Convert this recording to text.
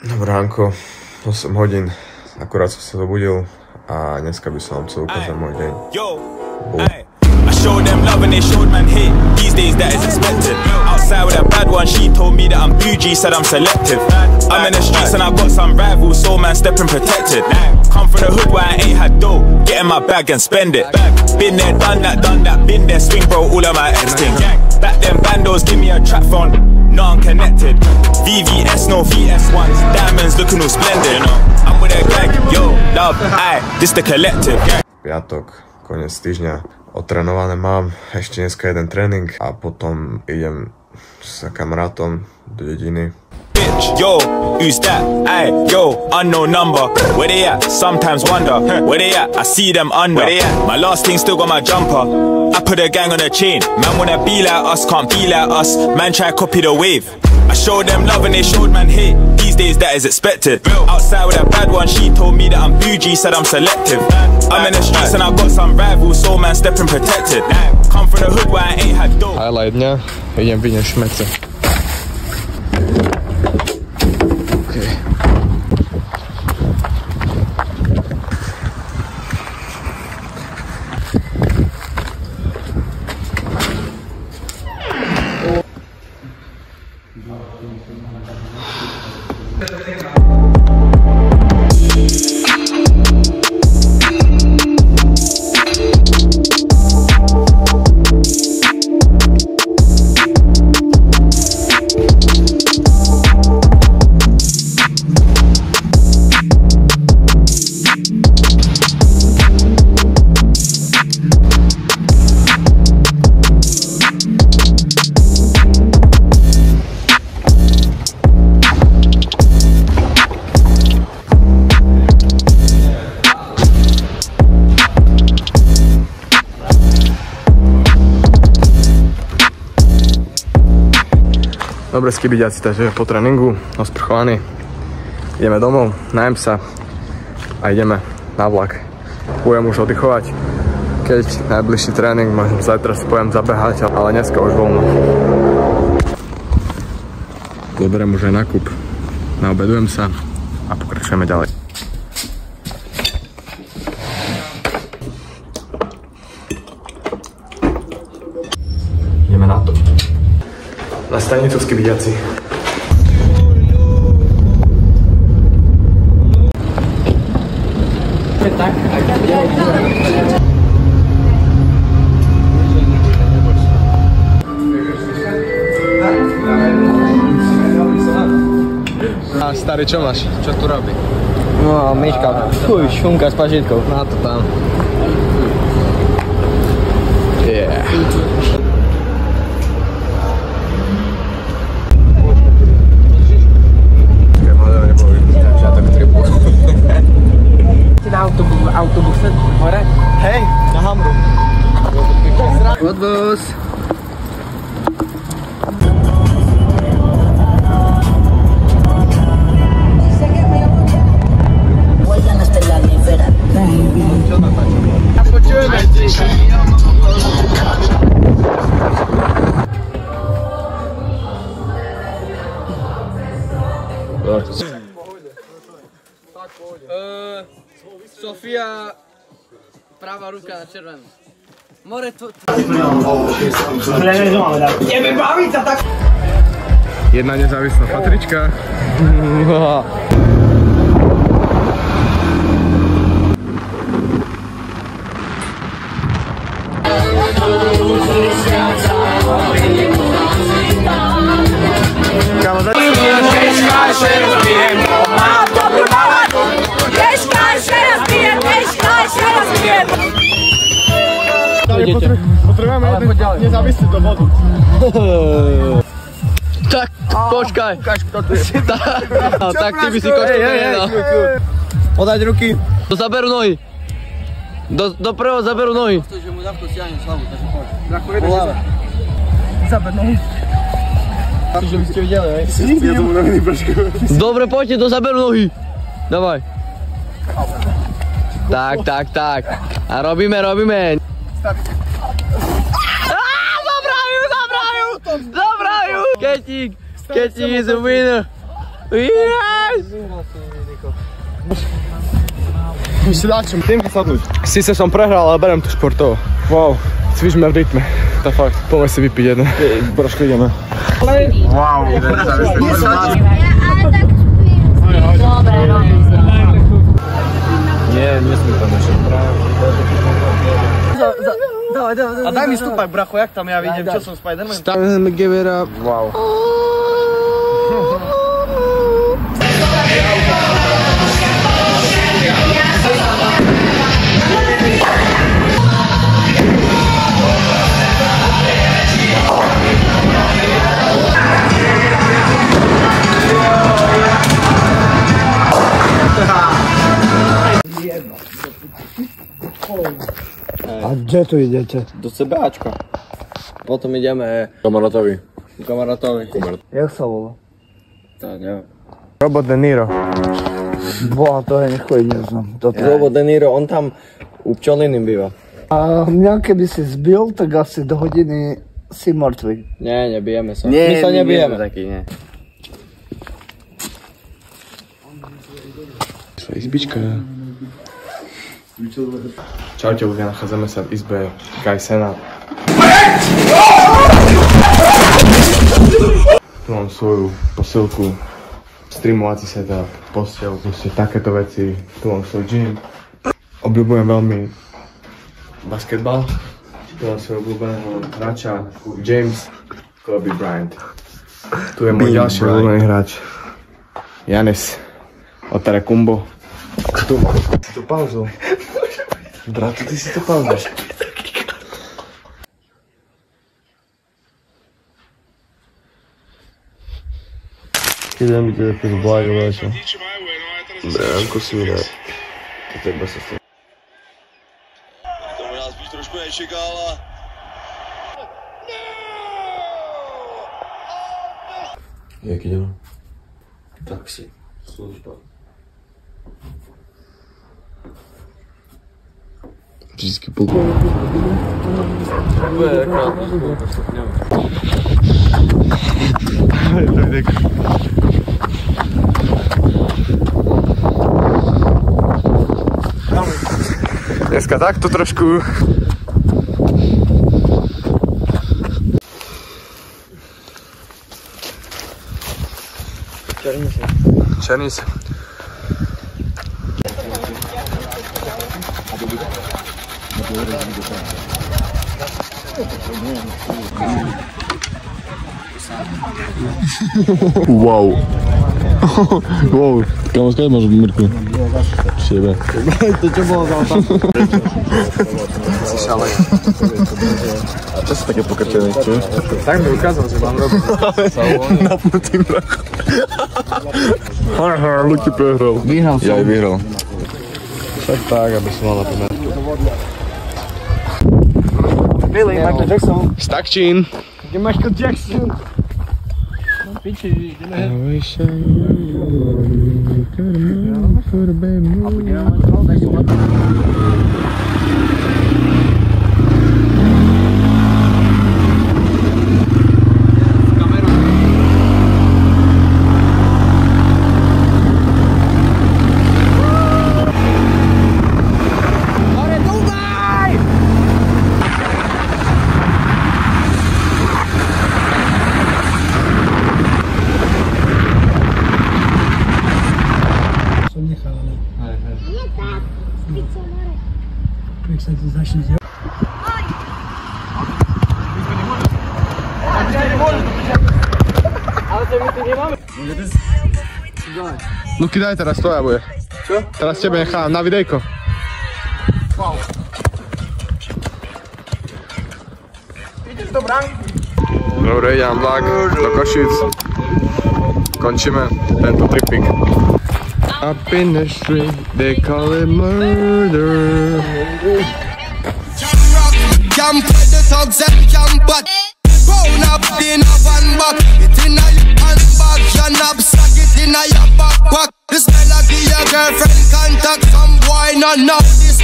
Dobré ránko, 8 hodín, akurát som sa zobudil a dneska by som vám chcel ukázať môj deň. I showed them love and they showed man hate. These days that is expected. Outside with a bad one, she told me that I'm bougie, said I'm selective. I'm in the streets and I got some rivals, so man stepping protected. Come from the hood where I ain't had dough, get in my bag and spend it. Been there, done that, been there, swing bro, all of my ex thing. Back then bandos, give me a trap phone, no I'm connected. VVS, no VS1s, diamonds looking all splendid. I'm with a gang, yo, love, this the collective. Piatok, koniec týždňa. Otrenované mám, ešte dneska jeden tréning a potom idem s kamarátom do dediny. Bitch, yo, who's that? Ay, yo, unknown number. Where they at? Sometimes wonder. Where they at? I see them under. Where they at? My last thing still got my jumper. I put a gang on a chain. Man wanna be like us, can't be like us. Man try copy the wave. I showed them love and they showed man hate. These days that is expected. Outside with a bad one, she told me that I'm bougie, said I'm selective. I'm in the streets and I got some rivals, so man stepping protected. Come from the hood where I ain't had dough. Highlight dňa, idem vyňať šmece. Dobre skibiďaci, takže po tréningu, osprchovaný, ideme domov, najem sa a ideme na vlak. Budem už oddychovať, keď najbližší tréning, možno zajtra si pojem zabehať, ale dneska už voľno. Zoberiem už aj nákup, naobedujem sa a pokračujeme ďalej. Ideme na to. Na stanicu skibiďaci. Tak, a starý, čo máš? Čo tu robí? No, myška. Chuj, šunka s pažitkou. Na to tam. Yeah. Na autobuse hore? Hej, na Hamru. Odvoz. Sofia, pravá ruka na červenú. More to... Ideme baviť sa tak... Jedna nezávislá patrička. Potrebujeme nezávislý do vodu. Tak, počkaj. Tak ty by si košku nedal. Podať ruky. To zaberú nohy. Doprevo zaberú nohy. Že mu ľahko stiahnem slavu, takže poď. Zaber nohy. Že by ste videli, hej? Ja tomu noviny bršku. Dobre, poďte, to zaberú nohy. Davaj. Tak. A robíme. Zabrajú! Ketík is a winner! Yeah, Si dáčem, tým keď sadnúť. Sice som prehral, ale berem to športovo. Wow. Cvičme v rytme. To fakt. Poďme si vypiť jedno. Brožko ideme. Wow, Dobre, robím sa. Nie, nesmím tam ešte práve. A daj mi stúpaj, bracho, jak tam ja vidím, čo som Spiderman? Give it up. Wow. A kde tu idete? Do CBAčka. Potom ideme kamarátovi. Jak sa volá? Tak, neviem. Robot De Niro. Boha, to ja nechuj neznám. Robot De Niro, on tam u pčoliny býva. A mňa keby si zbil, tak asi do hodiny si mŕtvy. Nie, nebijeme sa. My sa nebijeme. Taký, nie. Izbička. Čaute, ľudia, nachádzame sa v izbe Gajsena. Tu mám svoju posilku, streamovací setup, posteľ, proste takéto veci. Tu mám svoj gym. Obľúbujem veľmi basketbal. Tu mám svojho obľúbeného hráča James Kobe Bryant. Tu je môj ďalší obľúbený hráč Giannis Antetokounmpo. Tu pauzu. Bratu, ty si to pauzuješ. Idem byť taký zblágovačo. Bránko si mi dá. To teba sa stane. Tomu nás byť trošku nečekal a... Jak idem? Taxi. Služba. Vždycky půlku. Dneska takto trošku. Černice. Wow. Wow. Kámo, skade máš Mirku? Šiebe. To čo bolo za otázku? Si šalený. A čo si také pokrčený, čo? Tak mi ukázal, že mám robiť. Napnutý mrak. Luky prehral. Vyhral som. Ja aj vyhral. Tak tak, aby som mal na pamätku. Billy, Michael Jackson. Stakčín. Kde Michael Jackson? Piči, ideme. Luky, daj teraz, to ja bude. Čo? Teraz tebe nechám na videjko. Dobre, idem vlak do Košic. Končíme tento tripik. Up in the street, they call it murder. Camp with the thugs and camp but round up in a van back. It in a your handbag, your knapsack, it in a your backpack. This melody your girlfriend contact, some boy not know this.